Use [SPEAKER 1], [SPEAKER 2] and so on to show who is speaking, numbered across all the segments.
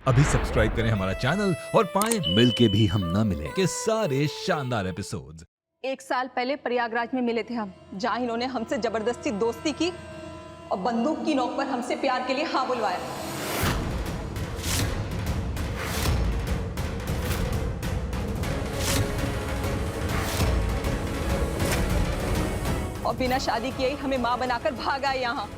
[SPEAKER 1] अभी सब्सक्राइब करें हमारा चैनल और पाएं
[SPEAKER 2] मिलके भी हम ना मिले
[SPEAKER 1] के सारे शानदार एपिसोड्स।
[SPEAKER 3] 1 साल पहले प्रयागराज में मिले थे हम, जहां इन्होंने हमसे जबरदस्ती दोस्ती की और बंदूक की नोक पर हमसे प्यार के लिए हाँ बुलवाया। और बिना शादी किए ही हमें मां बनाकर भाग आए यहाँ।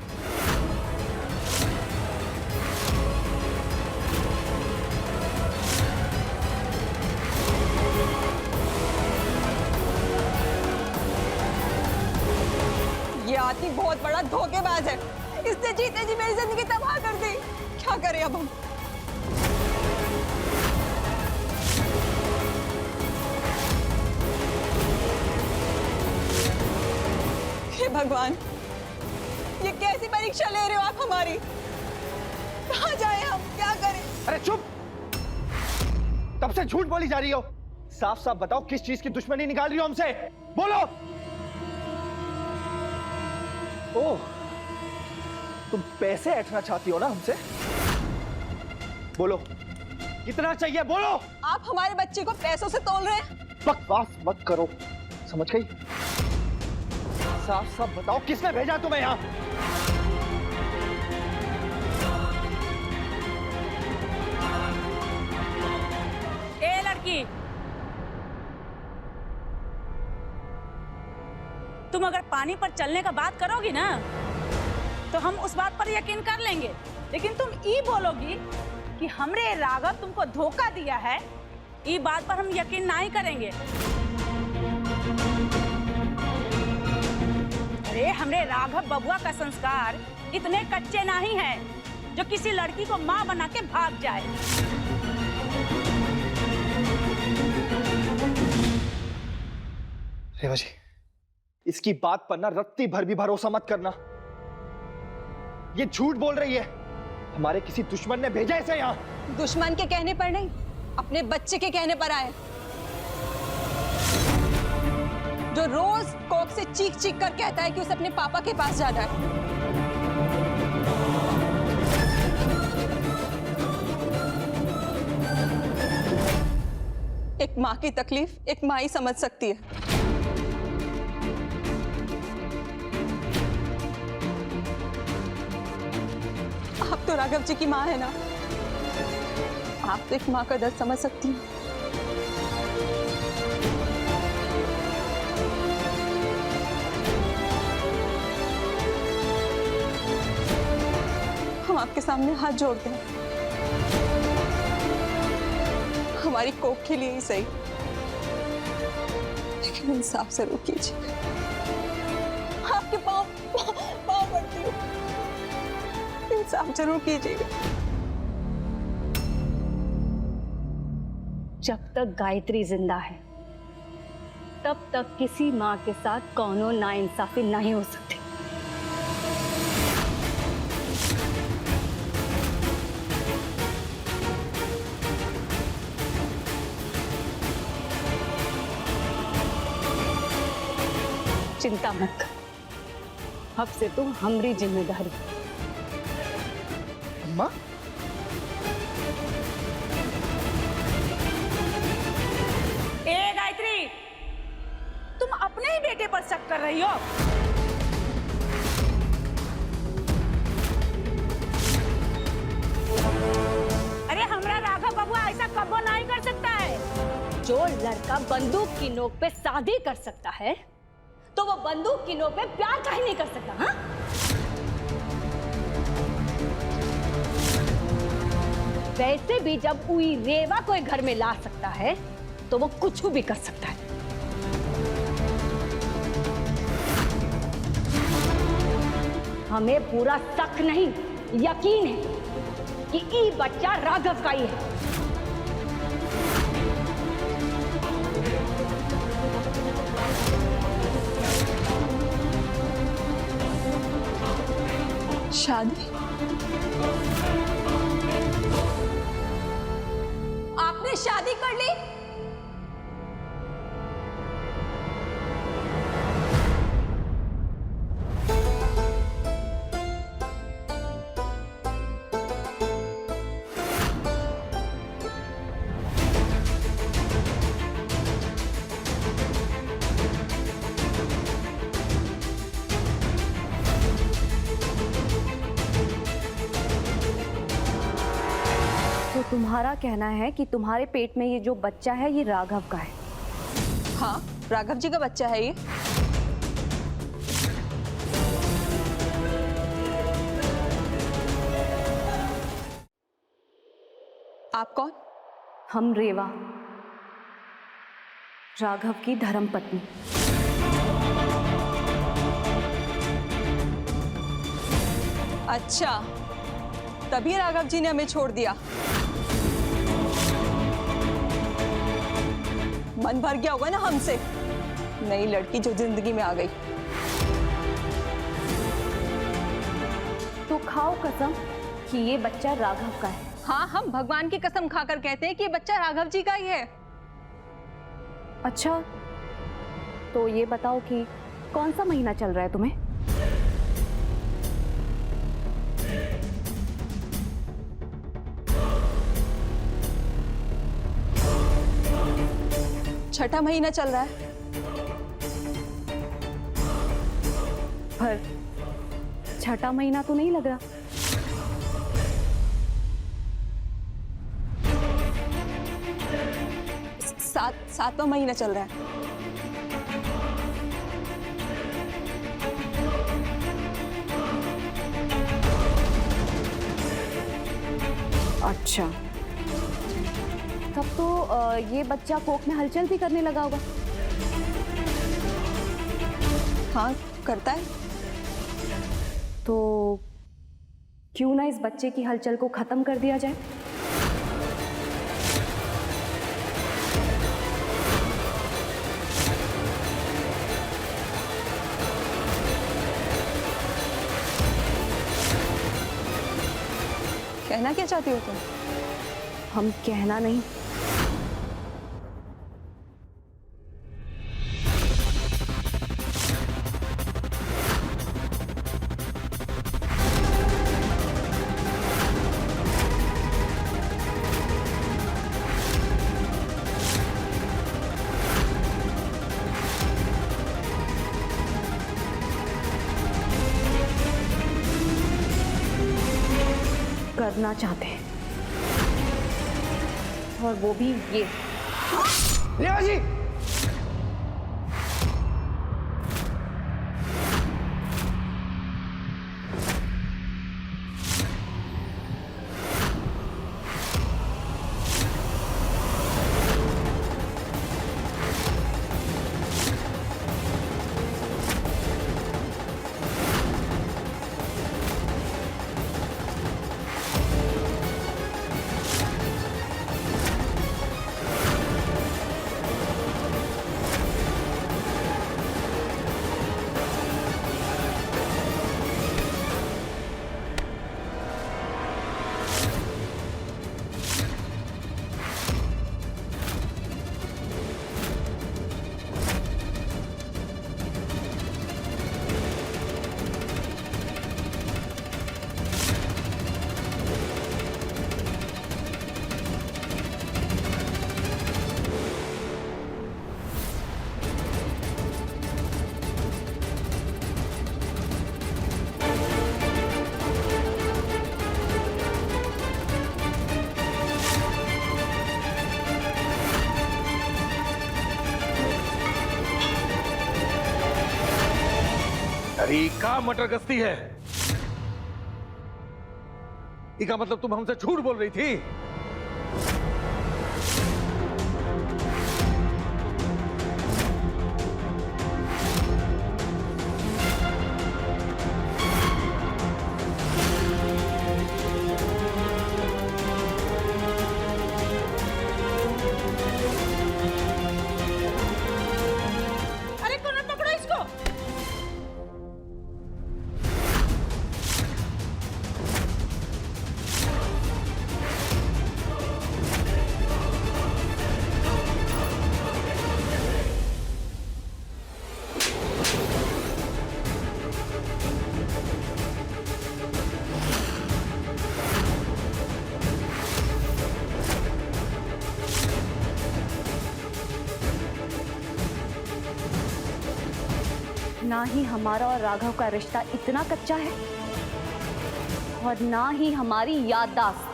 [SPEAKER 3] ये आदमी बहुत बड़ा धोखेबाज है। इसने जीते जी मेरी जिंदगी तबाह कर दी। क्या करें अब हम? हे भगवान, ये कैसी परीक्षा ले रहे हो आप हमारी? कहाँ जाए हम? क्या करें?
[SPEAKER 4] अरे चुप! तब से झूठ बोली जा रही हो। साफ साफ बताओ किस चीज की दुश्मनी निकाल रही हो हमसे? बोलो। ओह, तुम पैसे ऐंठना चाहती हो ना हमसे? बोलो, कितना चाहिए? बोलो।
[SPEAKER 3] आप हमारे बच्चे को पैसों से तोल रहे हैं?
[SPEAKER 4] बकवास मत करो, समझ गई? साफ साफ बताओ किसने भेजा तुम्हें यहाँ?
[SPEAKER 5] ए लड़की, तुम अगर पानी पर चलने का बात करोगी ना तो हम उस बात पर यकीन कर लेंगे, लेकिन तुम ये बोलोगी कि हमरे राघव तुमको धोखा दिया है, ये बात पर हम यकीन नहीं करेंगे। अरे हमरे राघव बबुआ का संस्कार इतने कच्चे नहीं हैं जो किसी लड़की को मां बना के भाग जाए।
[SPEAKER 4] रेवा जी, इसकी बात पर ना रत्ती भर भी भरोसा मत करना। ये झूठ बोल रही है। हमारे किसी दुश्मन ने भेजा इसे यहाँ।
[SPEAKER 3] दुश्मन के कहने पर नहीं, अपने बच्चे के कहने पर आए, जो रोज कोक से चीख चीख कर कहता है कि उसे अपने पापा के पास जाना है। एक माँ की तकलीफ एक माँ ही समझ सकती है। आप तो राघव जी की माँ है ना, आप तो एक माँ का दर्द समझ सकती हैं। हम आपके सामने हाथ जोड़ते हैं, हमारी कोख के लिए ही सही, लेकिन इंसाफ जरूर कीजिए। आपके पाँव पड़ती हूँ, इंसाफ जरूर कीजिएगा।
[SPEAKER 6] जब तक गायत्री जिंदा है तब तक किसी माँ के साथ कौनो नाइंसाफी नहीं हो सकती। चिंता मत कर, अब से तो हमारी जिम्मेदारी।
[SPEAKER 4] अम्मा?
[SPEAKER 5] ए गायत्री, तुम अपने ही बेटे पर शक कर रही हो? अरे हमारा राघव बबुआ ऐसा कबो नहीं कर सकता है।
[SPEAKER 6] जो लड़का बंदूक की नोक पे शादी कर सकता है तो वो बंदूक की नोक पे प्यार काहे नहीं कर सकता? हाँ? वैसे भी जब कोई रेवा कोई घर में ला सकता है तो वो कुछ भी कर सकता है। हमें पूरा शक नहीं, यकीन है कि ये बच्चा राघव का ही है।
[SPEAKER 3] शादी? आपने शादी कर ली?
[SPEAKER 6] तुम्हारा कहना है कि तुम्हारे पेट में ये जो बच्चा है ये राघव का है?
[SPEAKER 3] हाँ, राघव जी का बच्चा है ये। आप कौन?
[SPEAKER 6] हम रेवा, राघव की धर्मपत्नी।
[SPEAKER 3] अच्छा, तभी राघव जी ने हमें छोड़ दिया। मन भर गया होगा ना हमसे, नई लड़की जो जिंदगी में आ गई।
[SPEAKER 6] तो खाओ कसम कि ये बच्चा राघव का है।
[SPEAKER 3] हाँ, हम भगवान की कसम खाकर कहते हैं कि ये बच्चा राघव जी का ही है।
[SPEAKER 6] अच्छा, तो ये बताओ कि कौन सा महीना चल रहा है तुम्हें?
[SPEAKER 3] छठा महीना चल रहा है।
[SPEAKER 6] पर छठा महीना तो नहीं लग रहा।
[SPEAKER 3] सातवां महीना चल रहा है।
[SPEAKER 6] अच्छा, तब तो ये बच्चा कोख में हलचल भी करने लगा होगा।
[SPEAKER 3] हाँ, करता है।
[SPEAKER 6] तो क्यों ना इस बच्चे की हलचल को खत्म कर दिया जाए?
[SPEAKER 3] कहना क्या चाहती हो तुम?
[SPEAKER 6] हम कहना नहीं, करना चाहते हैं, और वो भी ये।
[SPEAKER 4] रेवा जी!
[SPEAKER 2] अरे का मटर गश्ती है? इसका मतलब तुम हमसे झूठ बोल रही थी?
[SPEAKER 5] अरे कौन, पकड़ो इसको।
[SPEAKER 6] ना ही हमारा और राघव का रिश्ता इतना कच्चा है, और ना ही हमारी याददाश्त।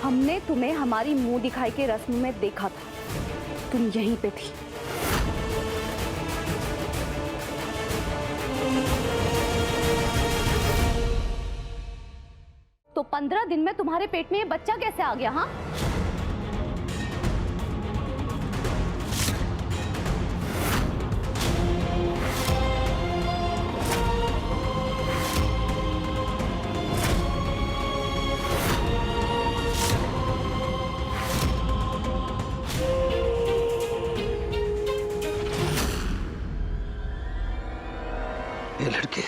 [SPEAKER 6] हमने तुम्हें हमारी मुंह दिखाई के रस्म में देखा था, तुम यहीं पे थी। तो 15 दिन में तुम्हारे पेट में ये बच्चा कैसे आ गया? हाँ,
[SPEAKER 2] ये लड़की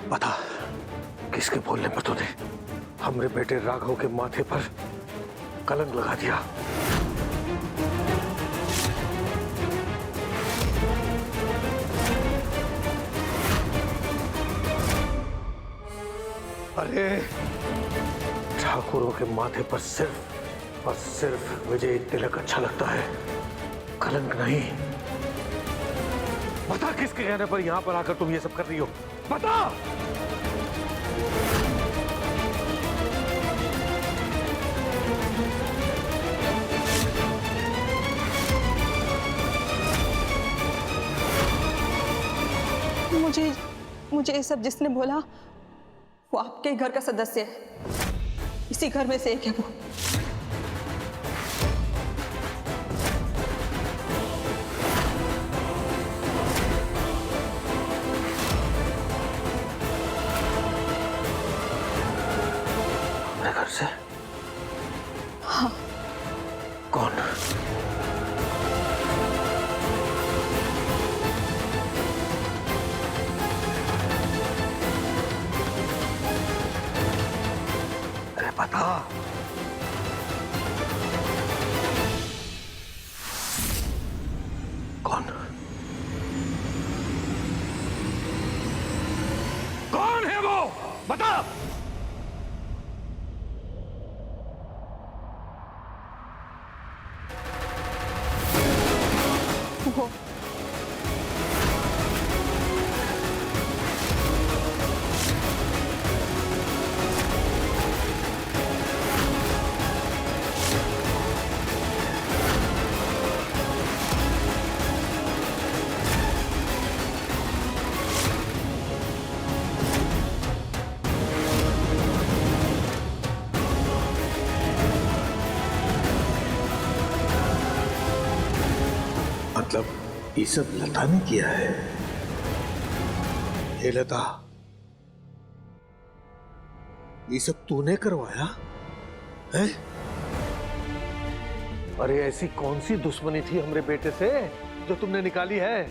[SPEAKER 2] बता, किसके बोलने पर तूने हमरे बेटे राघव के माथे पर कलंक लगा दिया? अरे ठाकुरों के माथे पर सिर्फ और सिर्फ विजय तिलक अच्छा लगता है, कलंक नहीं। बता, किसके कहने पर यहां पर आकर तुम ये सब कर रही हो? बता।
[SPEAKER 3] मुझे ये सब जिसने बोला वो आपके घर का सदस्य है, इसी घर में से एक है वो।
[SPEAKER 2] अपने घर से?
[SPEAKER 3] हाँ।
[SPEAKER 2] कौन? बता। कौन? कौन है वो? बता।
[SPEAKER 3] वो
[SPEAKER 2] मतलब ये सब लता ने किया है? हे लता, ये सब तूने करवाया है? अरे ऐसी कौन सी दुश्मनी थी हमरे बेटे से जो तुमने निकाली है?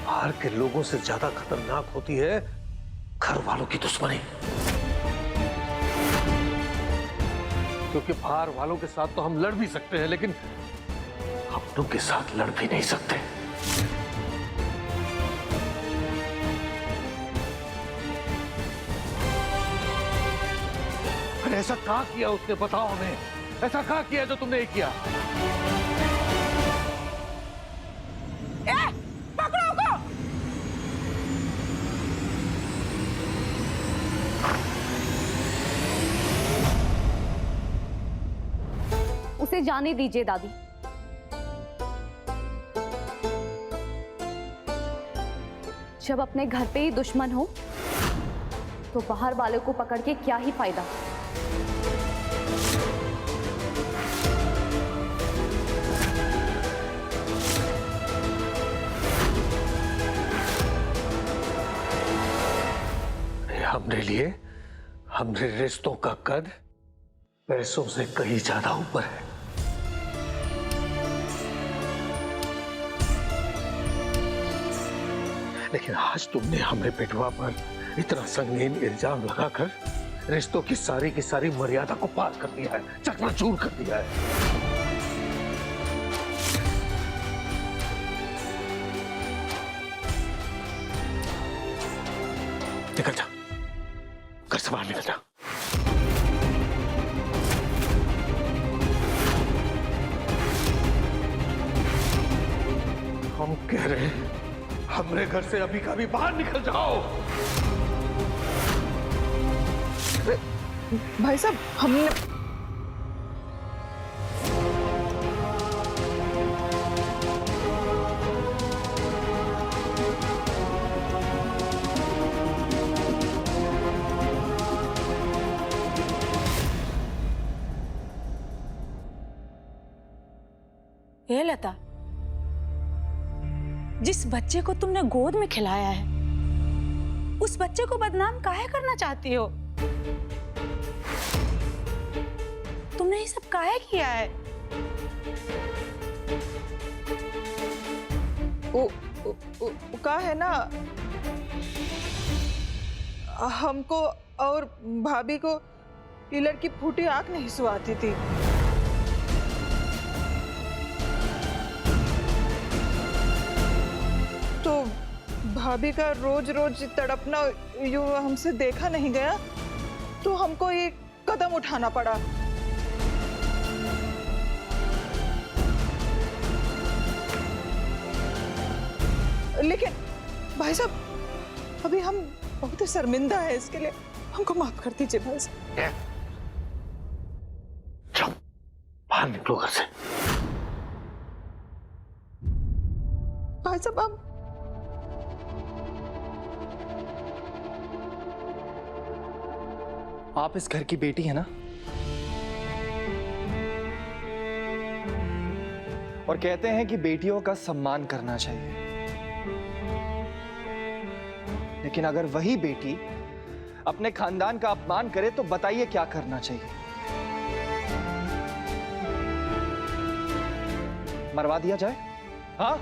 [SPEAKER 2] बाहर के लोगों से ज्यादा खतरनाक होती है घर वालों की दुश्मनी, क्योंकि बाहर वालों के साथ तो हम लड़ भी सकते हैं, लेकिन अपनों के साथ लड़ भी नहीं सकते। अरे ऐसा क्या किया उसने, बताओ हमें, ऐसा क्या किया जो तुमने किया?
[SPEAKER 5] पकड़ो उसको।
[SPEAKER 6] उसे जाने दीजिए दादी। जब अपने घर पे ही दुश्मन हो तो बाहर वालों को पकड़ के क्या ही फायदा।
[SPEAKER 2] हमरे लिए हमरे रिश्तों का कद पैसों से कहीं ज्यादा ऊपर है। लेकिन आज तुमने हमरे बेटवा पर इतना संगीन इल्जाम लगाकर रिश्तों की सारी मर्यादा को पार कर दिया है, चकनाचूर कर दिया है। निकल जा, घर से बाहर निकल जा। हम कह रहे हैं हमरे घर से अभी का भी बाहर निकल जाओ।
[SPEAKER 3] भाई साहब, हमने
[SPEAKER 5] ये लता, जिस बच्चे को तुमने गोद में खिलाया है, उस बच्चे को बदनाम काहे करना चाहती हो? तुमने ये सब काहे किया है?
[SPEAKER 3] का है ना, हमको और भाभी को पिलर की फूटी आंख नहीं सुहाती थी। तो भाभी का रोज रोज तड़पना यूं हमसे देखा नहीं गया, तो हमको ये कदम उठाना पड़ा। लेकिन भाई साहब, अभी हम बहुत ही शर्मिंदा है, इसके लिए हमको माफ कर दीजिए भाई साहब।
[SPEAKER 2] जाओ, बाहर निकलो घर से।
[SPEAKER 3] भाई साहब,
[SPEAKER 4] आप इस घर की बेटी है ना, और कहते हैं कि बेटियों का सम्मान करना चाहिए। लेकिन अगर वही बेटी अपने खानदान का अपमान करे तो बताइए क्या करना चाहिए? मरवा दिया जाए? हाँ?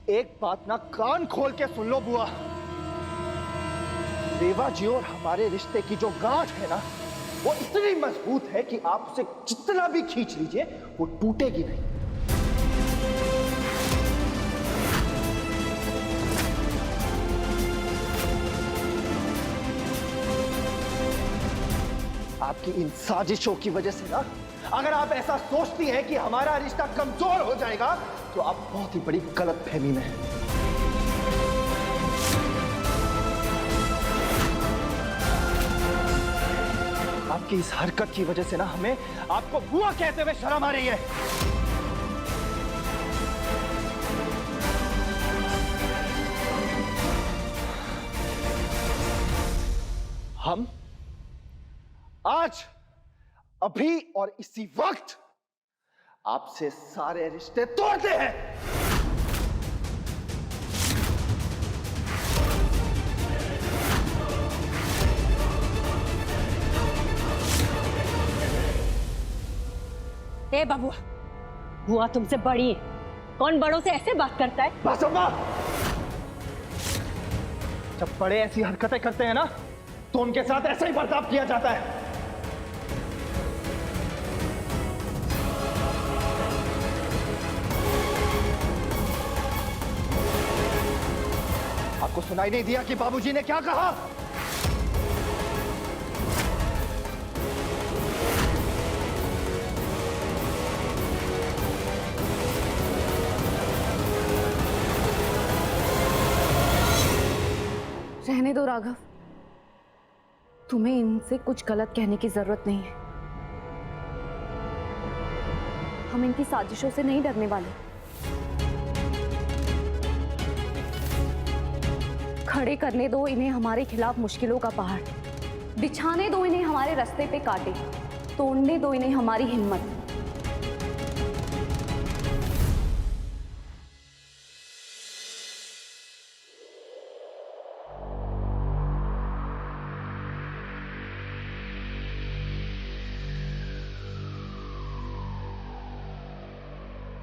[SPEAKER 4] एक बात ना कान खोल के सुन लो बुआ, रेवा जी और हमारे रिश्ते की जो गांठ है ना, वो इतनी मजबूत है कि आप उसे जितना भी खींच लीजिए वो टूटेगी नहीं। आपकी इन साजिशों की वजह से ना, अगर आप ऐसा सोचती हैं कि हमारा रिश्ता कमजोर हो जाएगा, तो आप बहुत ही बड़ी गलतफहमी में हैं। आपकी इस हरकत की वजह से ना हमें आपको बुआ कहते हुए शर्म आ रही है। हम आज, अभी और इसी वक्त आपसे सारे रिश्ते तोड़ते हैं।
[SPEAKER 6] ए बबुआ, बुआ तुमसे बड़ी है, कौन बड़ों से ऐसे बात करता है?
[SPEAKER 4] बस अम्मा, जब बड़े ऐसी हरकतें करते हैं ना, तो उनके साथ ऐसा ही बर्ताव किया जाता है। आपको सुनाई नहीं दिया कि बाबूजी ने क्या कहा?
[SPEAKER 7] रहने दो राघव, तुम्हें इनसे कुछ गलत कहने की जरूरत नहीं है। हम इनकी साजिशों से नहीं डरने वाले। खड़े करने दो इन्हें हमारे खिलाफ मुश्किलों का पहाड़, बिछाने दो इन्हें हमारे रास्ते पे कांटे, तोड़ने दो इन्हें हमारी हिम्मत।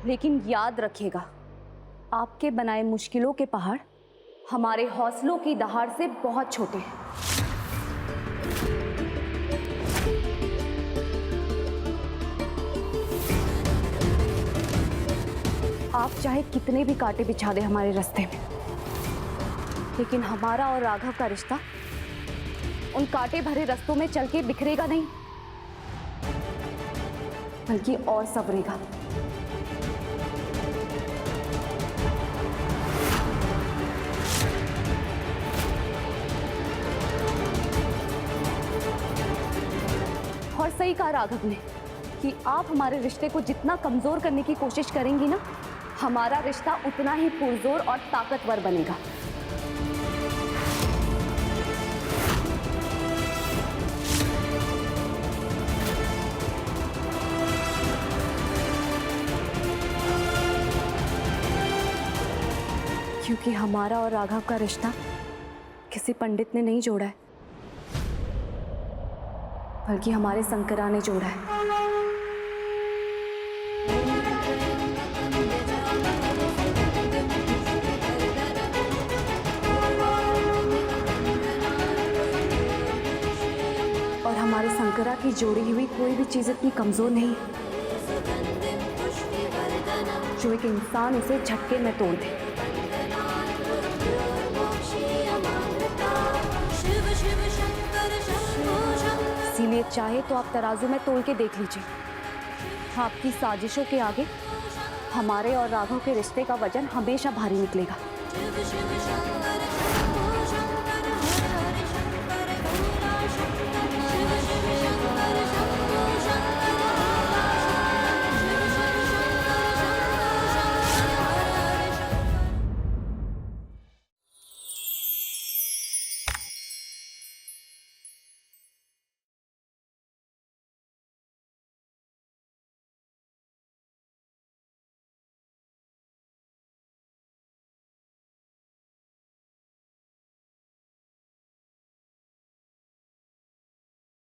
[SPEAKER 7] लेकिन याद रखिएगा, आपके बनाए मुश्किलों के पहाड़ हमारे हौसलों की दहाड़ से बहुत छोटे हैं। आप चाहे कितने भी कांटे बिछा दे हमारे रास्ते में, लेकिन हमारा और राघव का रिश्ता उन कांटे भरे रास्तों में चल के बिखरेगा नहीं। बल्कि और संवरेगा। और सही कहा राघव ने कि आप हमारे रिश्ते को जितना कमजोर करने की कोशिश करेंगी ना, हमारा रिश्ता उतना ही पुरजोर और ताकतवर बनेगा। क्योंकि हमारा और राघव का रिश्ता किसी पंडित ने नहीं जोड़ा है, बल्कि हमारे शंकरा ने जोड़ा है। और हमारे शंकरा की जोड़ी हुई कोई भी चीज इतनी कमजोर नहीं है जो एक इंसान उसे झटके में तोड़ दे। इसीलिए चाहे तो आप तराजू में तोल के देख लीजिए, आपकी साजिशों के आगे हमारे और राघव के रिश्ते का वजन हमेशा भारी निकलेगा।